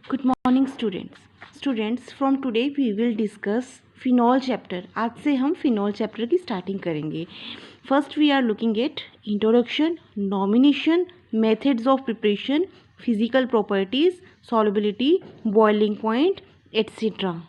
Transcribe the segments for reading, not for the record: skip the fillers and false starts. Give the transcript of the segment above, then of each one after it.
Good morning students from today we will discuss phenol chapter. आज से हम phenol chapter की स्टार्टिंग करेंगे। First we are looking at introduction, nomination, methods of preparation, physical properties, solubility, boiling point etcetera.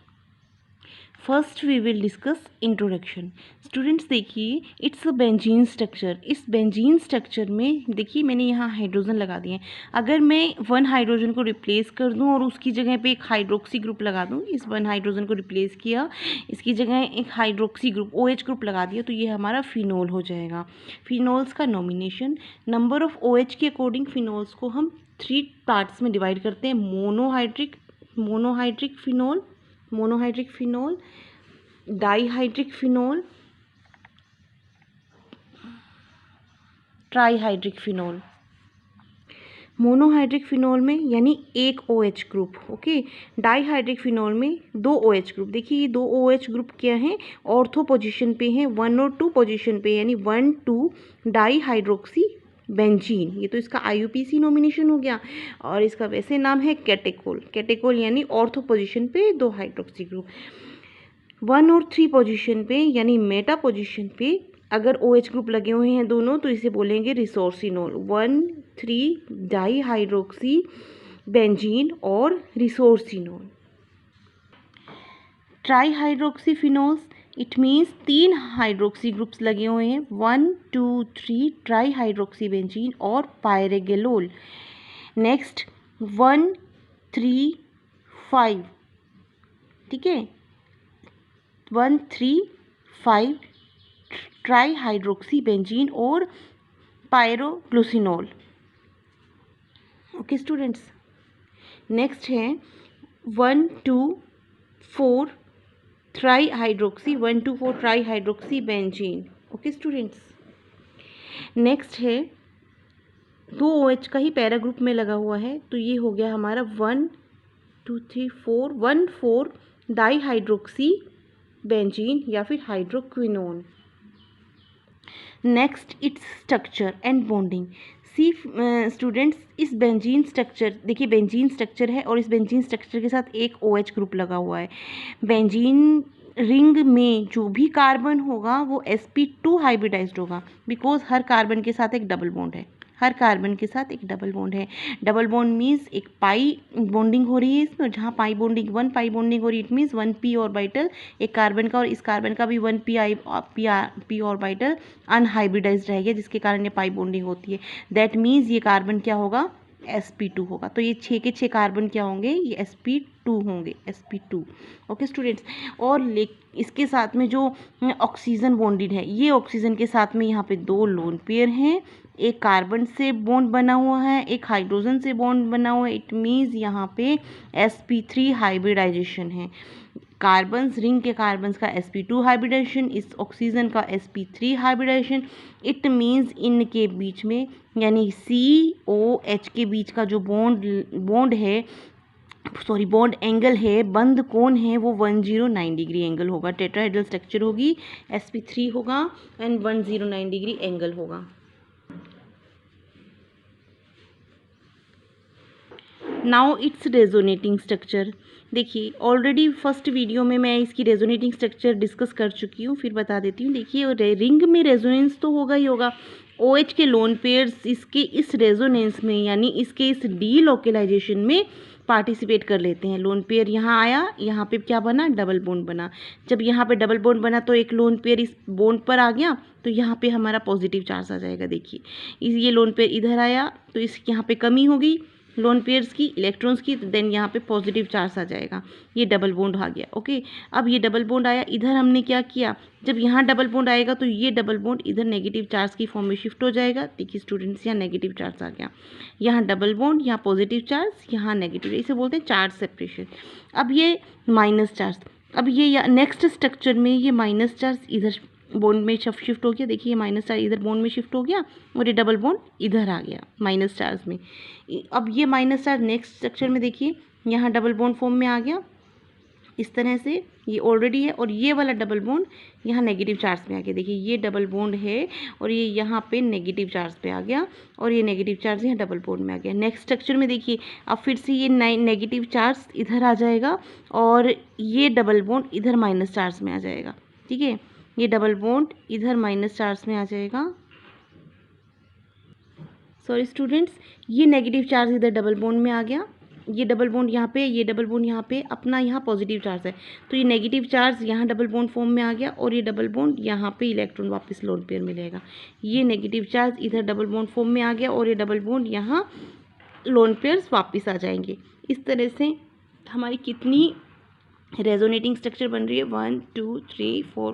First we will discuss introduction. Students देखिए, it's a benzene structure. इस benzene structure में देखिए मैंने यहाँ hydrogen लगा दिए हैं। अगर मैं वन हाइड्रोजन को रिप्लेस कर दूँ और उसकी जगह पे एक हाइड्रोक्सी ग्रुप लगा दूँ, इस वन हाइड्रोजन को रिप्लेस किया, इसकी जगह एक हाइड्रोक्सी ग्रुप OH ग्रुप लगा दिया, तो ये हमारा फिनोल हो जाएगा। फिनोल्स का नॉमिनेशन, नंबर ऑफ OH के अकॉर्डिंग फिनोल्स को हम 3 पार्ट्स में डिवाइड करते हैं। Monohydric phenol, dihydric phenol, trihydric phenol. Monohydric phenol में यानी एक OH group, okay. Dihydric phenol में 2 OH ग्रुप। देखिए ये 2 OH ग्रुप क्या हैं, ऑर्थो पोजीशन पे हैं, 1 और 2 पोजीशन पे, यानी 1,2 डाईहाइड्रोक्सी बेंजीन। ये तो इसका IUPAC नॉमिनेशन हो गया। और इसका वैसे नाम है कैटेकोल यानी ऑर्थो पोजीशन पे 2 हाइड्रोक्सी ग्रुप। 1 और 3 पोजीशन पे यानी मेटा पोजीशन पे अगर OH ग्रुप लगे हुए हैं दोनों, तो इसे बोलेंगे रिसोर्सिनोल। 1,3 डाईहाइड्रोक्सी बेंजीन और resorcinol. Trihydroxy phenols, it means 3 hydroxy groups लगे हुए हैं, 1, 2, 3 ट्राईहाइड्रोक्सी बेंजीन और पायरेगेलोल। नेक्स्ट 1, 3, 5, ठीक है, 1, 3, 5 ट्राईहाइड्रोक्सी बेंजीन और पायरोग्लूसिनोल। ओके स्टूडेंट्स, नेक्स्ट है 1, 2, 4 ट्राईहाइड्रोक्सी, 1, 2, 4 ट्राईहाइड्रोक्सी बेंजीन। ओके स्टूडेंट्स, नेक्स्ट है 2 OH का ही पैरा ग्रुप में लगा हुआ है, तो ये हो गया हमारा 1, 2, 3, 4 1, 4 डाईहाइड्रोक्सी बेंजीन या फिर hydroquinone. Next its structure and bonding. See students, इस बेंजीन स्ट्रक्चर, देखिए बेंजीन स्ट्रक्चर है और इस बेंजीन स्ट्रक्चर के साथ एक OH ग्रुप लगा हुआ है। बेंजीन रिंग में जो भी कार्बन होगा वो sp2 हाइब्रिडाइज्ड होगा, बिकॉज हर कार्बन के साथ एक डबल बॉन्ड है। डबल बॉन्ड मीन्स एक पाई बॉन्डिंग हो रही है इसमें, जहाँ पाई बॉन्डिंग 1 पाई बॉन्डिंग हो रही है, इट मीन्स 1p ऑर्बिटल एक कार्बन का और इस कार्बन का भी 1p ऑर्बिटल अनहाइब्रिडाइज्ड रहेगा, जिसके कारण ये पाई बॉन्डिंग होती है। दैट मीन्स ये कार्बन क्या होगा, sp2 होगा। तो ये 6 के 6 कार्बन क्या होंगे, ये sp2 होंगे, sp2। ओके स्टूडेंट्स, और इसके साथ में जो ऑक्सीजन बॉन्डेड है, ये ऑक्सीजन के साथ में यहाँ पे 2 लोन पेयर हैं, एक कार्बन से बॉन्ड बना हुआ है, एक हाइड्रोजन से बॉन्ड बना हुआ है। इट मीन्स यहाँ पे sp3 हाइब्रिडाइजेशन है। कार्बन्स, रिंग के कार्बन्स का sp2 हाइब्रिडाइजेशन, इस ऑक्सीजन का sp3 हाइब्रिडाइजेशन। इट मीन्स इनके बीच में यानी COH के बीच का जो बॉन्ड एंगल है, बंध कोण है, वो 109 डिग्री एंगल होगा। टेट्राहेड्रल स्ट्रक्चर होगी, sp3 होगा एंड 109 डिग्री एंगल होगा। Now it's resonating structure. देखिए ऑलरेडी फर्स्ट वीडियो में मैं इसकी रेजोनेटिंग स्ट्रक्चर डिस्कस कर चुकी हूँ, फिर बता देती हूँ। देखिए रिंग में रेजोनेंस तो होगा ही होगा। OH के लोन पेयर्स इसके इस रेजोनेंस में यानी इसके इस डीलोकेलाइजेशन में पार्टिसिपेट कर लेते हैं। लोन पेयर यहाँ आया, यहाँ पे क्या बना, डबल बॉन्ड बना। जब यहाँ पे डबल बॉन्ड बना तो एक लोन पेयर इस बॉन्ड पर आ गया, तो यहाँ पे हमारा पॉजिटिव चार्ज आ जाएगा। देखिए ये लोन पेयर इधर आया तो इस यहाँ पे कमी होगी लोन पेयर्स की, इलेक्ट्रॉन्स की, तो देन यहाँ पे पॉजिटिव चार्ज आ जाएगा। ये डबल बॉन्ड आ गया। ओके, अब ये डबल बॉन्ड आया, इधर हमने क्या किया, जब यहाँ डबल बॉन्ड आएगा तो ये डबल बॉन्ड इधर नेगेटिव चार्ज की फॉर्म में शिफ्ट हो जाएगा। देखिए स्टूडेंट्स, यहाँ नेगेटिव चार्ज आ गया, यहाँ डबल बॉन्ड, यहाँ पॉजिटिव चार्ज, यहाँ नेगेटिव, इसे बोलते हैं चार्ज सेपरेशन। अब ये माइनस चार्ज, अब ये नेक्स्ट स्ट्रक्चर में ये माइनस चार्ज इधर बॉन्ड में शिफ्ट हो गया। देखिए माइनस चार्ज इधर बॉन्ड में शिफ्ट हो गया और ये डबल बॉन्ड इधर आ गया माइनस चार्ज में। अब ये माइनस चार्ज नेक्स्ट स्ट्रक्चर में देखिए यहाँ डबल बॉन्ड फॉर्म में आ गया इस तरह से ये ऑलरेडी है, और ये वाला डबल बॉन्ड यहाँ नेगेटिव चार्ज पे आ गया। देखिए ये डबल बॉन्ड है और ये यहाँ पे नेगेटिव चार्ज पे आ गया, और ये नेगेटिव चार्ज यहाँ डबल बॉन्ड में आ गया। नेक्स्ट स्ट्रक्चर में देखिए अब फिर से ये नेगेटिव चार्ज इधर आ जाएगा और ये डबल बॉन्ड इधर माइनस चार्ज में आ जाएगा। ठीक है, ये डबल बॉन्ड इधर माइनस चार्ज में आ जाएगा। सॉरी स्टूडेंट्स, ये नेगेटिव चार्ज इधर डबल बॉन्ड में आ गया, ये डबल बॉन्ड यहाँ पे, ये डबल बॉन्ड यहाँ पे, अपना यहाँ पॉजिटिव चार्ज है, तो ये नेगेटिव चार्ज यहाँ डबल बॉन्ड फॉर्म में आ गया, और ये डबल बॉन्ड यहाँ पे इलेक्ट्रॉन वापस लोन पेयर मिलेगा। ये नेगेटिव चार्ज इधर डबल बॉन्ड फॉर्म में आ गया, और ये डबल बॉन्ड यहाँ लोन पेयर्स वापस आ जाएंगे। इस तरह से हमारी कितनी रेजोनेटिंग स्ट्रक्चर बन रही है, 1 2 3 4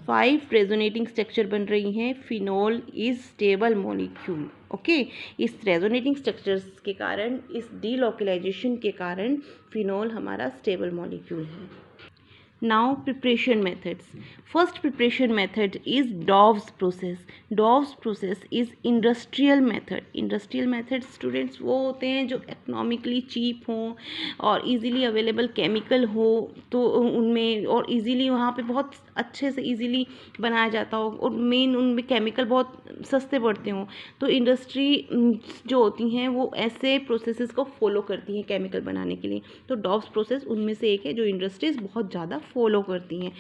5 रेजोनेटिंग स्ट्रक्चर बन रही हैं। Phenol is stable molecule. Okay, इस रेजोनेटिंग स्ट्रक्चर्स के कारण, इस डीलोकलाइजेशन के कारण फिनोल हमारा स्टेबल मॉलिक्यूल है। Now preparation methods. First preparation method is Dawes process. Dawes process is industrial method. Industrial methods students वो होते हैं जो economically cheap हों और easily available chemical हो, तो उनमें और easily वहाँ पे बहुत अच्छे से easily बनाया जाता हो, और मेन उनमें केमिकल बहुत सस्ते पड़ते हों। तो इंडस्ट्री जो होती हैं वो ऐसे प्रोसेसेस को फॉलो करती हैं केमिकल बनाने के लिए। तो डॉव्स प्रोसेस उनमें से एक है जो इंडस्ट्रीज बहुत ज़्यादा फॉलो करती हैं।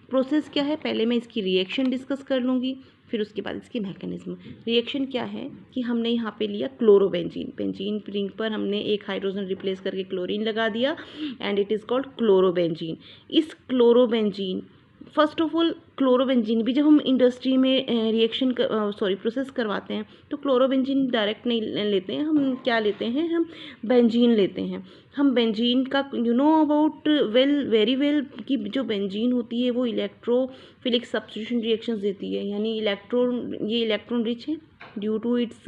प्रोसेस क्या है, पहले मैं इसकी रिएक्शन डिस्कस कर लूँगी, फिर उसके बाद इसकी मैकेनिज्म। रिएक्शन क्या है कि हमने यहाँ पे लिया क्लोरोबेंजीन, बेंजीन रिंग पर हमने एक हाइड्रोजन रिप्लेस करके क्लोरीन लगा दिया, and it is called chlorobenzene. इस chlorobenzene, first of all chlorobenzene भी जब हम इंडस्ट्री में रिएक्शन प्रोसेस करवाते हैं तो क्लोरोबेंजीन डायरेक्ट नहीं लेते हैं, हम क्या लेते हैं, हम बेंजीन लेते हैं। हम बेंजीन का you know about very well कि जो बेंजीन होती है वो इलेक्ट्रोफिलिक सब्स्टिट्यूशन रिएक्शंस देती है, यानी ये इलेक्ट्रॉन रिच है due to its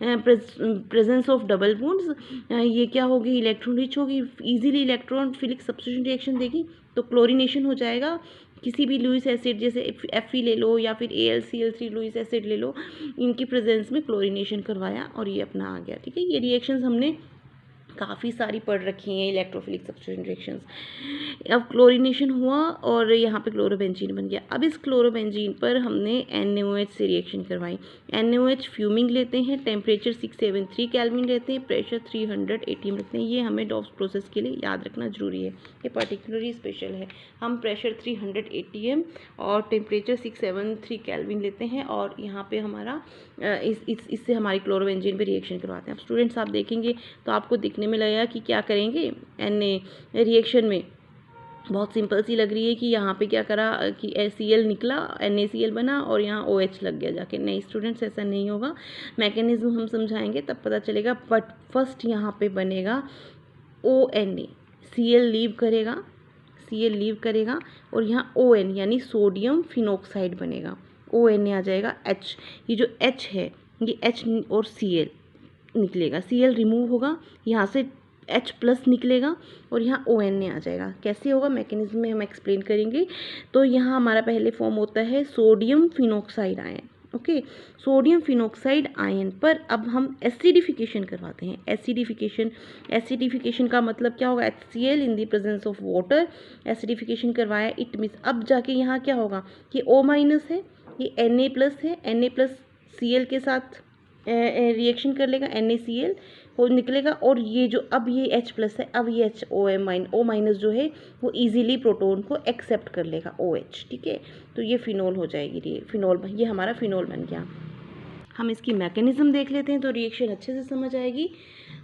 presence of double bonds. ये क्या होगी, इलेक्ट्रॉन रिच होगी, इजीली इलेक्ट्रोफिलिक सब्स्टिट्यूशन रिएक्शन देगी, तो क्लोरीनेशन हो जाएगा। किसी भी लुइस एसिड जैसे Fe ले लो या फिर AlCl3 लुइस एसिड ले लो, इनकी प्रेजेंस में क्लोरीनेशन करवाया और ये अपना आ गया। ठीक है, ये रिएक्शंस हमने काफ़ी सारी पढ़ रखी हैं, इलेक्ट्रोफिलिक सब्स्टिट्यूशन रिएक्शंस। अब क्लोरीनेशन हुआ और यहाँ पे क्लोरोबेंजीन बन गया। अब इस क्लोरोबेंजीन पर हमने NaOH से रिएक्शन करवाई। NaOH फ्यूमिंग लेते हैं, टेम्परेचर 673 केल्विन लेते हैं, प्रेशर 300 ATM रखते हैं। ये हमें डॉव्स प्रोसेस के लिए याद रखना जरूरी है, ये पर्टिकुलरली स्पेशल है। हम प्रेशर 300 ATM और टेम्परेचर 673 केल्विन लेते हैं, और यहाँ पे हमारा इससे हमारी क्लोरोबेंजीन पे रिएक्शन करवाते हैं। अब स्टूडेंट्स आप देखेंगे तो आपको दिखने में लगेगा कि क्या करेंगे, Na रिएक्शन में बहुत सिंपल सी लग रही है कि यहाँ पे क्या करा कि Cl निकला, NaCl बना और यहाँ OH लग गया जाके। नहीं स्टूडेंट्स, ऐसा नहीं होगा, मैकेनिज्म हम समझाएंगे तब पता चलेगा। बट फर्स्ट यहाँ पे बनेगा ONa, Cl लीव करेगा और यहाँ ON यानी सोडियम फिनोक्साइड बनेगा, ONa आ जाएगा H। ये जो H है ये H और Cl निकलेगा, Cl रिमूव होगा, यहाँ से H प्लस निकलेगा और यहाँ ONa आ जाएगा। कैसे होगा मैकेनिज्म में हम एक्सप्लेन करेंगे। तो यहाँ हमारा पहले फॉर्म होता है sodium phenoxide ion. Okay, sodium phenoxide ion पर अब हम एसिडिफिकेशन करवाते हैं। एसिडिफिकेशन का मतलब क्या होगा, HCl in the presence of water acidification करवाया। इट मीन्स अब जाके यहाँ क्या होगा कि O माइनस है, ये Na प्लस है, Na प्लस Cl के साथ रिएक्शन कर लेगा, NaCl हो निकलेगा, और ये जो अब ये H प्लस है, अब ये O माइनस जो है वो इजीली प्रोटोन को एक्सेप्ट कर लेगा, OH। ठीक है, तो ये फिनोल हो जाएगी, ये हमारा फिनोल बन गया। हम इसकी मैकेनिज्म देख लेते हैं तो रिएक्शन अच्छे से समझ आएगी।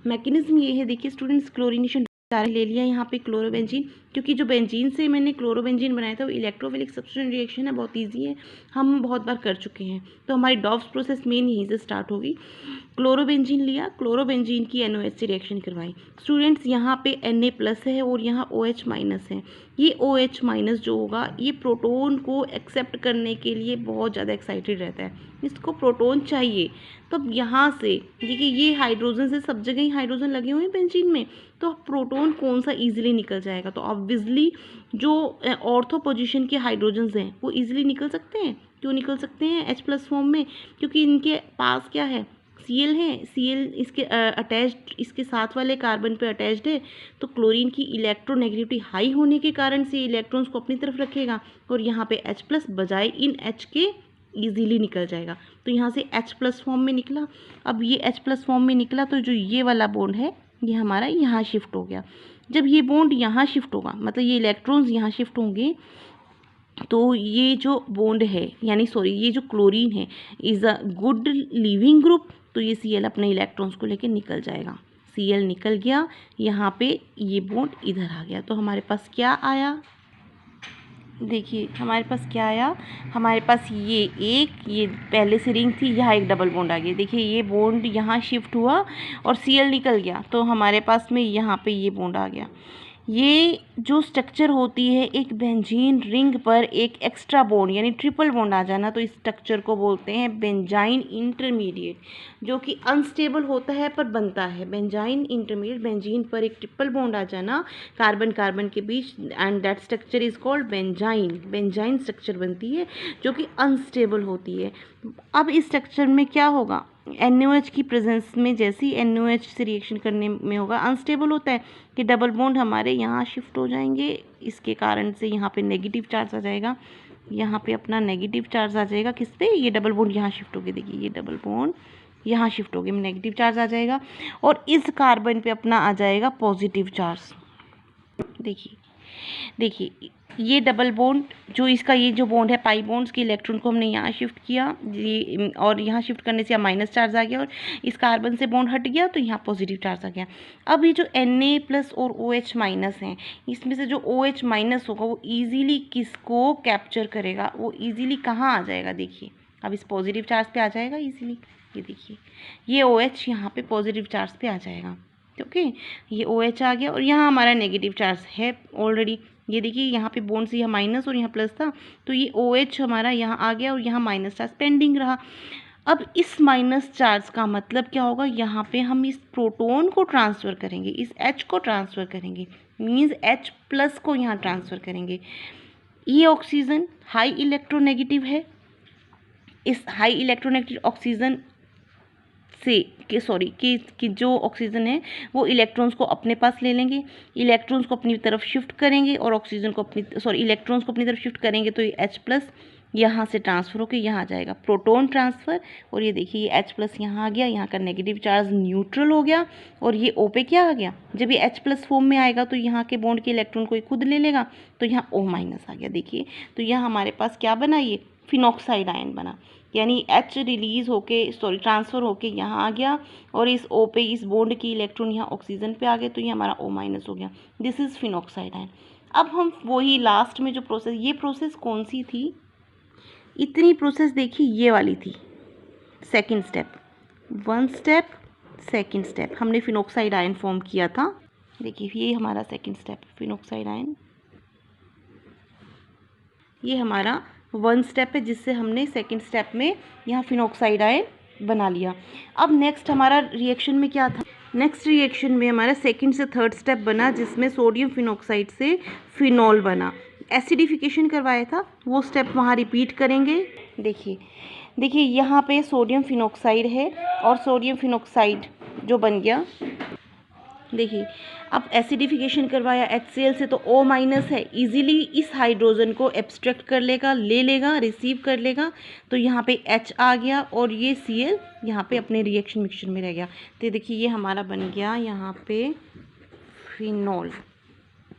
मैकेनिज्म ये है, देखिए स्टूडेंट्स, क्लोरीनेशन ले लिया यहाँ पे क्लोरोबेंजीन, क्योंकि जो बेंजीन से मैंने क्लोरोबेंजीन बनाया था वो इलेक्ट्रोफिलिक सब्स्टिट्यूशन रिएक्शन है, बहुत इजी है, हम बहुत बार कर चुके हैं। तो हमारी डॉव्स प्रोसेस मेन यहीं से स्टार्ट होगी। क्लोरोबेंजीन लिया, क्लोरोबेंजीन की NaOH से रिएक्शन करवाई। स्टूडेंट्स यहाँ पे Na प्लस है और यहाँ OH माइनस है। ये OH माइनस जो होगा ये प्रोटोन को एक्सेप्ट करने के लिए बहुत ज़्यादा एक्साइटेड रहता है, इसको प्रोटोन चाहिए। तो यहाँ से देखिए ये हाइड्रोजन से, सब जगह ही हाइड्रोजन लगे हुए हैं बेंजीन में, तो प्रोटोन कौन सा ईजिली निकल जाएगा, तो ऑब्वियसली जो ऑर्थो पोजीशन के हाइड्रोजन्स हैं वो ईजिली निकल सकते हैं। क्यों निकल सकते हैं H प्लस फॉर्म में, क्योंकि इनके पास क्या है, Cl है, Cl इसके अटैच्ड, इसके साथ वाले कार्बन पे अटैच्ड है, तो क्लोरीन की इलेक्ट्रोनेगेटिविटी हाई होने के कारण से इलेक्ट्रॉन्स को अपनी तरफ रखेगा और यहाँ पे H+ बजाय इन H के ईजीली निकल जाएगा। तो यहाँ से H+ फॉर्म में निकला। अब ये H+ फॉर्म में निकला तो जो ये वाला बॉन्ड है ये हमारा यहाँ शिफ्ट हो गया। जब ये बॉन्ड यहाँ शिफ्ट होगा, मतलब ये इलेक्ट्रॉन्स यहाँ शिफ्ट होंगे, तो ये जो बॉन्ड है यानी सॉरी ये जो क्लोरीन है is a good leaving group, तो ये Cl अपने इलेक्ट्रॉन्स को लेकर निकल जाएगा। Cl निकल गया, यहाँ पे ये बॉन्ड इधर आ गया, तो हमारे पास क्या आया, देखिए हमारे पास क्या आया, हमारे पास ये पहले से रिंग थी, यहाँ एक डबल बॉन्ड आ गया। देखिए ये बॉन्ड यहाँ शिफ्ट हुआ और Cl निकल गया, तो हमारे पास में यहाँ पे ये बॉन्ड आ गया। ये जो स्ट्रक्चर होती है एक बेंजीन रिंग पर एक एक्स्ट्रा बॉन्ड यानी ट्रिपल बॉन्ड आ जाना, तो इस स्ट्रक्चर को बोलते हैं बेंजाइन इंटरमीडिएट, जो कि अनस्टेबल होता है पर बनता है। बेंजाइन इंटरमीडिएट, बेंजीन पर एक ट्रिपल बॉन्ड आ जाना कार्बन कार्बन के बीच, and that structure is called benzene. Benzene structure बनती है जो कि अनस्टेबल होती है। अब इस स्ट्रक्चर में क्या होगा, NaOH की प्रेजेंस में जैसे ही NaOH से रिएक्शन करने में होगा, अनस्टेबल होता है कि डबल बॉन्ड हमारे यहाँ शिफ्ट हो जाएंगे, इसके कारण से यहाँ पे नेगेटिव चार्ज आ जाएगा, यहाँ पे अपना नेगेटिव चार्ज आ जाएगा। किस पे, ये डबल बॉन्ड यहाँ शिफ्ट हो गया, देखिए ये डबल बॉन्ड यहाँ शिफ्ट हो गया, नेगेटिव चार्ज आ जाएगा और इस कार्बन पे अपना आ जाएगा पॉजिटिव चार्ज। देखिए ये डबल बॉन्ड जो इसका ये जो बॉन्ड है पाई बॉन्ड्स के इलेक्ट्रॉन को हमने यहाँ शिफ्ट किया, ये और यहाँ शिफ्ट करने से यहाँ माइनस चार्ज आ गया और इस कार्बन से बॉन्ड हट गया तो यहाँ पॉजिटिव चार्ज आ गया। अब ये जो Na+ और OH- हैं, इसमें से जो OH- होगा वो ईजीली किसको कैप्चर करेगा, वो ईजीली कहाँ आ जाएगा, देखिए अब इस पॉजिटिव चार्ज पे आ जाएगा ईजीली। ये देखिए ये OH यहाँ पे पॉजिटिव चार्ज पे आ जाएगा, ओके ये OH आ गया और यहाँ हमारा नेगेटिव चार्ज है ऑलरेडी। ये देखिए यहाँ पे बॉन्ड से यहाँ माइनस और यहाँ प्लस था, तो ये OH हमारा यहाँ आ गया और यहाँ माइनस चार्ज पेंडिंग रहा। अब इस माइनस चार्ज का मतलब क्या होगा, यहाँ पे हम इस प्रोटॉन को ट्रांसफ़र करेंगे, इस H को ट्रांसफ़र करेंगे, मीन्स H+ को यहाँ ट्रांसफ़र करेंगे। ये ऑक्सीजन हाई इलेक्ट्रोनेगेटिव है, इस हाई इलेक्ट्रोनेगेटिव ऑक्सीजन से कि जो ऑक्सीजन है वो इलेक्ट्रॉन्स को अपने पास ले लेंगे, इलेक्ट्रॉन्स को अपनी तरफ शिफ्ट करेंगे और ऑक्सीजन को इलेक्ट्रॉन्स को अपनी तरफ शिफ्ट करेंगे, तो ये H+ यहाँ से ट्रांसफ़र होकर यहाँ आ जाएगा, प्रोटॉन ट्रांसफ़र। और ये देखिए ये H+ यहाँ आ गया, यहाँ का नेगेटिव चार्ज न्यूट्रल हो गया और ये O पे क्या आ गया, जब ये H+ फॉर्म में आएगा तो यहाँ के बॉन्ड के इलेक्ट्रॉन को खुद ले लेगा, तो यहाँ O- आ गया। देखिए तो यहाँ हमारे पास क्या बना, ये फिनॉक्साइड आयन बना, यानी H रिलीज होके ट्रांसफ़र होके यहाँ आ गया और इस O पे इस बॉन्ड की इलेक्ट्रॉन यहाँ ऑक्सीजन पे आ गए, तो ये हमारा O- हो गया। This is phenoxide ion. अब हम वही लास्ट में जो प्रोसेस, ये प्रोसेस कौन सी थी, इतनी प्रोसेस देखिए ये वाली थी, second step, 1 step 2nd step, हमने फिनॉक्साइड आयन फॉर्म किया था। देखिए ये हमारा सेकंड स्टेप फिनॉक्साइड आयन, ये हमारा 1 स्टेप है जिससे हमने सेकंड स्टेप में यहाँ फिनॉक्साइड आयन बना लिया। अब नेक्स्ट हमारा रिएक्शन में क्या था, नेक्स्ट रिएक्शन में हमारा सेकंड से थर्ड स्टेप बना जिसमें सोडियम फिनॉक्साइड से फिनॉल बना, एसिडिफिकेशन करवाया था, वो स्टेप वहाँ रिपीट करेंगे। देखिए यहाँ पे सोडियम फिनॉक्साइड है और सोडियम फिनॉक्साइड जो बन गया, देखिए अब एसिडिफिकेशन करवाया HCl से, तो O- है, इजीली इस हाइड्रोजन को एब्स्ट्रैक्ट कर लेगा, ले लेगा, रिसीव कर लेगा, तो यहाँ पे H आ गया और ये Cl यहाँ पे अपने रिएक्शन मिक्सचर में रह गया। तो देखिए ये हमारा बन गया यहाँ पे फिनॉल,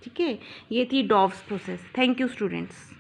ठीक है। ये थी डॉव्स प्रोसेस। Thank you students.